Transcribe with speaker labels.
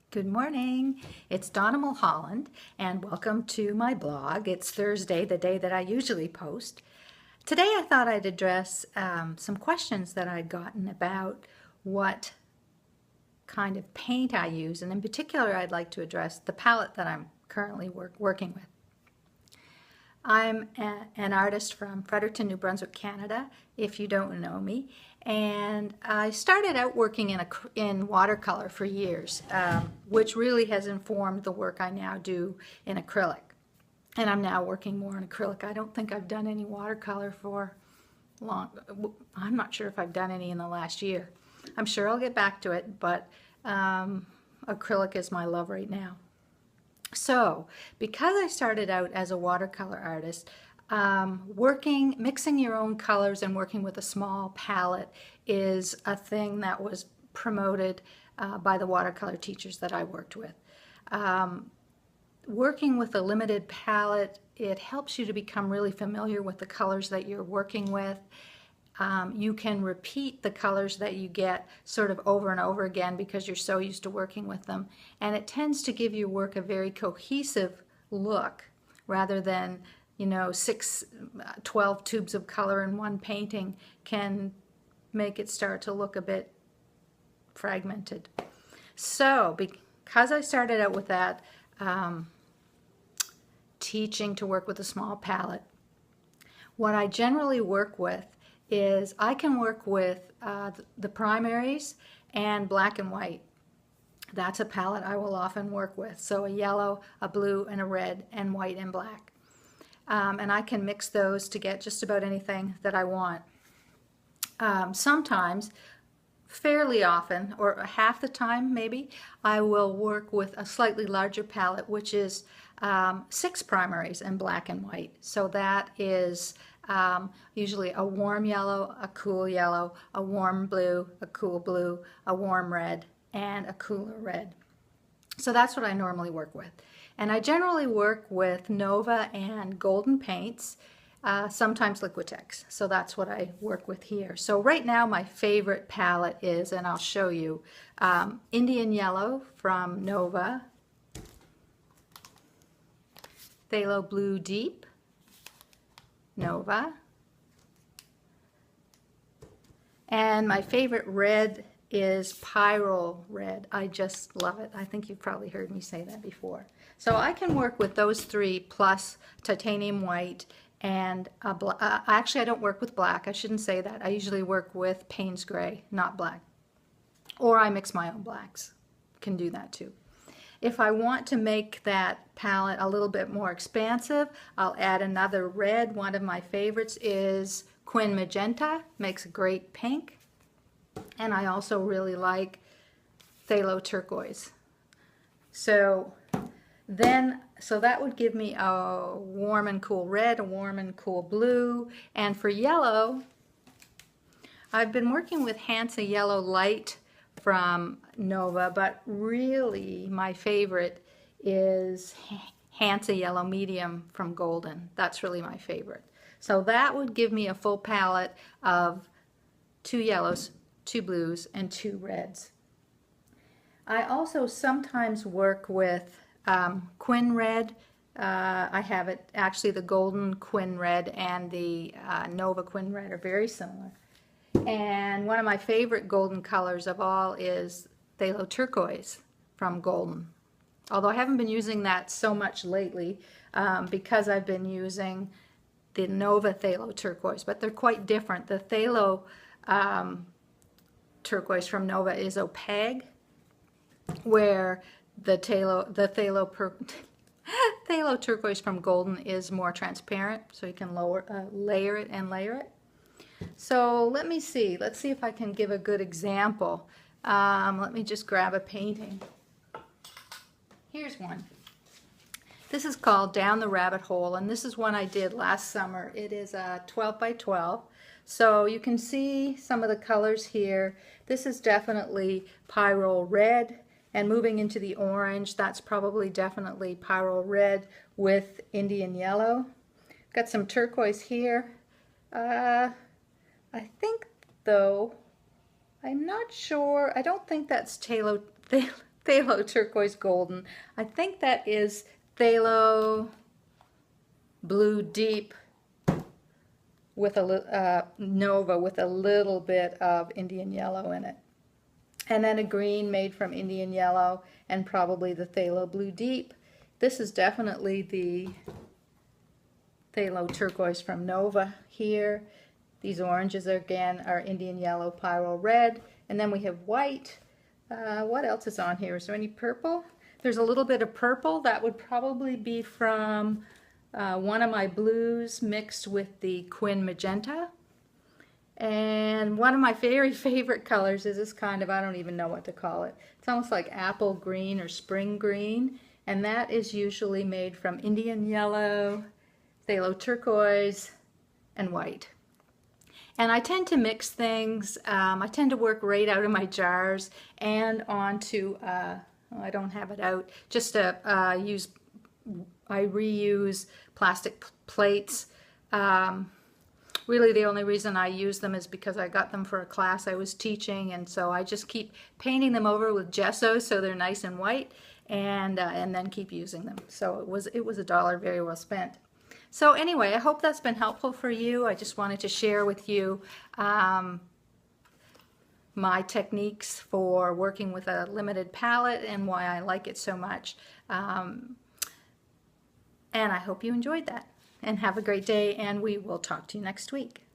Speaker 1: Good morning. It's Donna Mulholland, and welcome to my blog. It's Thursday, the day that I usually post. Today I thought I'd address some questions that I'd gotten about what kind of paint I use, and in particular I'd like to address the palette that I'm currently working with. I'm an artist from Fredericton, New Brunswick, Canada, if you don't know me. And I started out working in watercolor for years, which really has informed the work I now do in acrylic. And I'm now working more in acrylic. I don't think I've done any watercolor for long. I'm not sure if I've done any in the last year. I'm sure I'll get back to it, but acrylic is my love right now. So, because I started out as a watercolor artist, mixing your own colors and working with a small palette is a thing that was promoted by the watercolor teachers that I worked with. Working with a limited palette, it helps you to become really familiar with the colors that you're working with. You can repeat the colors that you get sort of over and over again because you're so used to working with them. And it tends to give your work a very cohesive look rather than, 12 tubes of color in one painting can make it start to look a bit fragmented. So because I started out with that, teaching to work with a small palette, what I generally work with is I can work with the primaries and black and white. That's a palette I will often work with. So a yellow, a blue, and a red, and white and black. And I can mix those to get just about anything that I want. Sometimes, fairly often, or half the time maybe, I will work with a slightly larger palette, which is 6 primaries in black and white. So that is usually a warm yellow, a cool yellow, a warm blue, a cool blue, a warm red, and a cooler red. So that's what I normally work with. And I generally work with Nova and Golden paints, sometimes Liquitex. So that's what I work with here. So right now my favorite palette is, and I'll show you, Indian Yellow from Nova, Phthalo Blue Deep, Nova, and my favorite red is Pyrrole Red. I just love it. I think you've probably heard me say that before. So I can work with those 3 plus Titanium White and actually I don't work with black. I shouldn't say that. I usually work with Payne's Gray, not black. Or I mix my own blacks. Can do that too. If I want to make that palette a little bit more expansive, I'll add another red. One of my favorites is Quin Magenta, makes a great pink. And I also really like Phthalo Turquoise. So that would give me a warm and cool red, a warm and cool blue. And for yellow, I've been working with Hansa Yellow Light from Nova, but really my favorite is Hansa Yellow Medium from Golden. That's really my favorite. So that would give me a full palette of 2 yellows, 2 blues, and 2 reds. I also sometimes work with Quin Red. I have it, actually the Golden Quin Red and the Nova Quin Red are very similar. And one of my favorite golden colors of all is Phthalo Turquoise from Golden. Although I haven't been using that so much lately because I've been using the Nova Phthalo Turquoise, but they're quite different. The Phthalo Turquoise from Nova is opaque, where the Phthalo Turquoise from Golden is more transparent, so you can layer it and layer it. So let me see. Let's see if I can give a good example. Let me just grab a painting. Here's one. This is called Down the Rabbit Hole, and this is one I did last summer. It is a 12 by 12. So you can see some of the colors here. This is definitely Pyrrole Red, and moving into the orange, that's probably definitely Pyrrole Red with Indian Yellow. Got some turquoise here. I think though, I'm not sure, I don't think that's Phthalo Phthalo Turquoise Golden. I think that is Phthalo Blue Deep with a Nova with a little bit of Indian Yellow in it. And then a green made from Indian Yellow and probably the Phthalo Blue Deep. This is definitely the Phthalo Turquoise from Nova here. These oranges again are Indian Yellow, Pyro Red. And then we have white. What else is on here? Is there any purple? There's a little bit of purple. That would probably be from one of my blues mixed with the Quin Magenta. And one of my very favorite colors is this kind of, I don't even know what to call it. It's almost like apple green or spring green. And that is usually made from Indian Yellow, Phthalo Turquoise, and white. And I tend to mix things. I tend to work right out of my jars and onto, I don't have it out, just to I reuse plastic plates. Really the only reason I use them is because I got them for a class I was teaching, and so I just keep painting them over with gesso so they're nice and white, and then keep using them. So it was $1 very well spent. So anyway, I hope that's been helpful for you. I just wanted to share with you my techniques for working with a limited palette and why I like it so much. And I hope you enjoyed that. And have a great day, and we will talk to you next week.